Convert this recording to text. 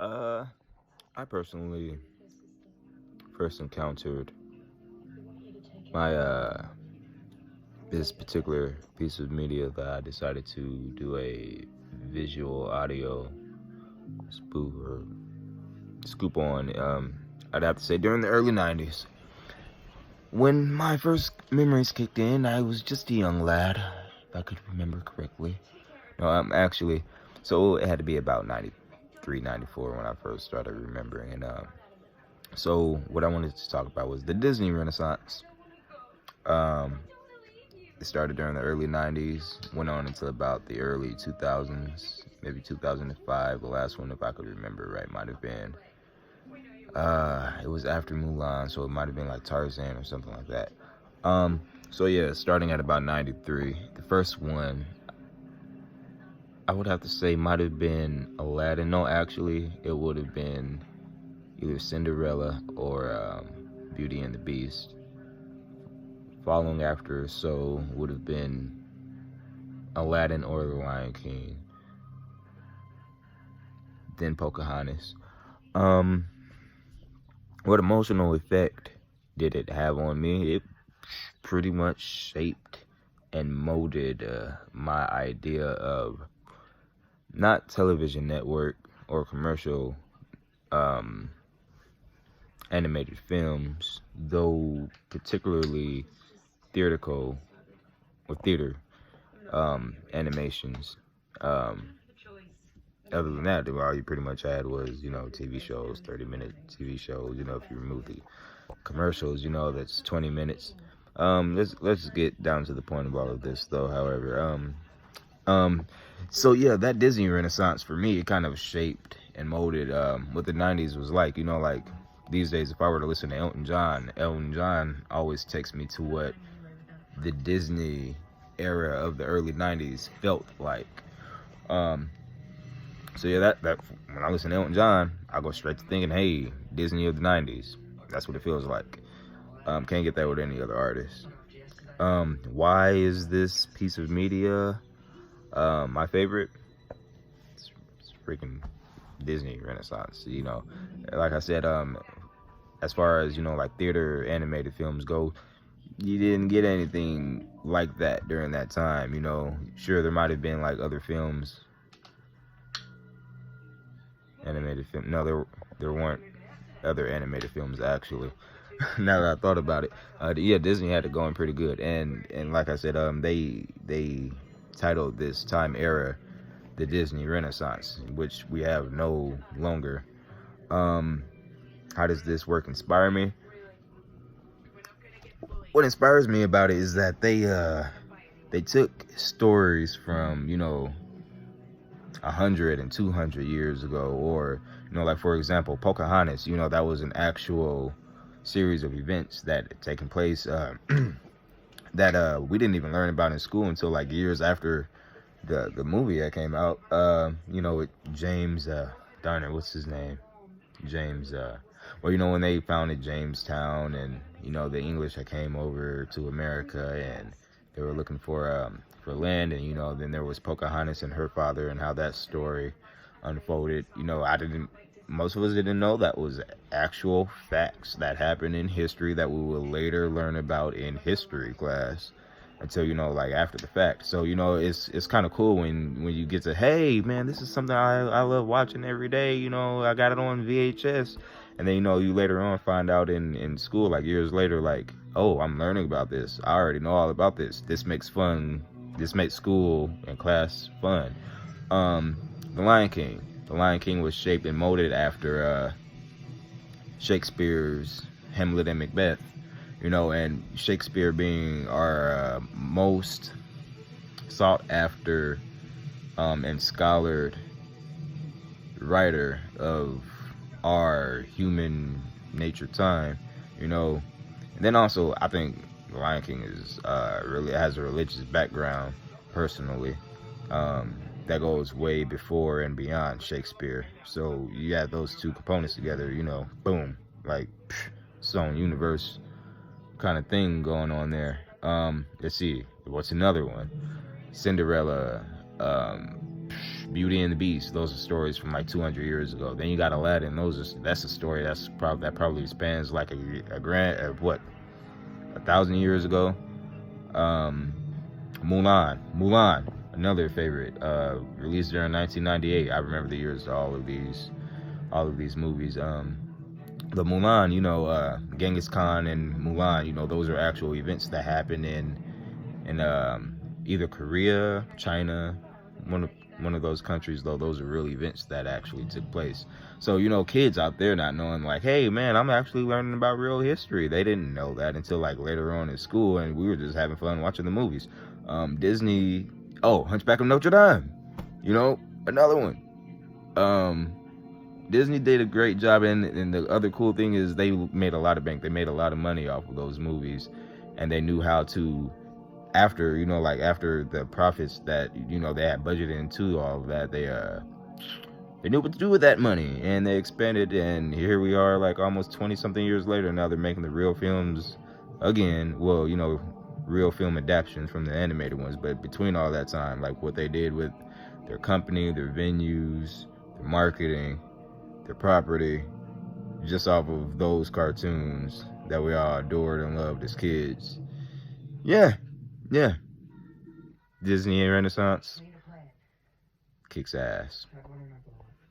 Uh, I personally first encountered my this particular piece of media that I decided to do a visual audio spoof or scoop on. I'd have to say during the early '90s. When my first memories kicked in, I was just a young lad, if I could remember correctly. No, actually, so it had to be about 93, 94 when I first started remembering. And so what I wanted to talk about was the Disney Renaissance. Um, it started during the early 90s, went on until about the early 2000s, maybe 2005. The last one, if I could remember right, might have been. It was after Mulan, so it might have been like Tarzan or something like that. So yeah, starting at about 93. The first one, I would have to say, might have been Aladdin. No, actually, it would have been either Cinderella or Beauty and the Beast. Following after, so would have been Aladdin or The Lion King. Then Pocahontas. Um, what emotional effect did it have on me? It pretty much shaped and molded my idea of not television network or commercial animated films, though particularly theatrical or theater animations. Other than that, all you pretty much had was, TV shows, 30-minute TV shows. If you remove the commercials, that's 20 minutes. Let's get down to the point of all of this, though. However, so yeah, that Disney Renaissance for me, it kind of shaped and molded what the '90s was like. Like these days, if I were to listen to Elton John always takes me to what the Disney era of the early '90s felt like. So yeah, that when I listen to Elton John, I go straight to thinking, hey, Disney of the '90s. That's what it feels like. Can't get that with any other artist. Why is this piece of media my favorite? It's freaking Disney Renaissance. Like I said, as far as like theater animated films go, you didn't get anything like that during that time. Sure, there might have been like other films, animated film. No, there weren't other animated films actually. Now that I thought about it, yeah, Disney had it going pretty good, and like I said, they titled this time era the Disney Renaissance, which we have no longer. How does this work inspire me? What inspires me about it is that they took stories from 100 and 200 years ago, or like for example, Pocahontas. That was an actual series of events that had taken place that we didn't even learn about in school until like years after the movie that came out. With James, darn it, what's his name? James. Well, when they founded Jamestown, and the English that came over to America, and they were looking for land, and then there was Pocahontas and her father, and how that story unfolded. Most of us didn't know that was actual facts that happened in history that we will later learn about in history class until like after the fact. So it's kind of cool when you get to, hey man, this is something I love watching every day. I got it on VHS, and then you later on find out in school, like years later, like, oh, I'm learning about this. I already know all about this. This makes school and class fun. The Lion King. The Lion King was shaped and molded after Shakespeare's Hamlet and Macbeth. And Shakespeare being our most sought after and scholared writer of our human nature time, and then also I think The Lion King is really has a religious background personally, that goes way before and beyond Shakespeare. So you have those two components together, boom, like its own universe kind of thing going on there. Let's see, what's another one? Cinderella. Beauty and the Beast. Those are stories from like 200 years ago. Then you got Aladdin. That's a story that probably spans like a grand, what, 1,000 years ago. Mulan, another favorite, released during 1998. I remember the years to all of these movies. The Mulan, Genghis Khan and Mulan, those are actual events that happened in either Korea, China, one of those countries. Though those are real events that actually took place. So kids out there not knowing, like, hey man, I'm actually learning about real history. They didn't know that until like later on in school, and we were just having fun watching the movies. Disney, Hunchback of Notre Dame, another one. Disney did a great job, and the other cool thing is they made a lot of bank. They made a lot of money off of those movies, and they knew how to, after the profits that they had budgeted into all of that, they knew what to do with that money, and they expanded. And here we are, like almost 20 something years later. Now they're making the real films again. Well, real film adaptations from the animated ones. But between all that time, like what they did with their company, their venues, their marketing, their property, just off of those cartoons that we all adored and loved as kids. Yeah. Disney Renaissance kicks ass.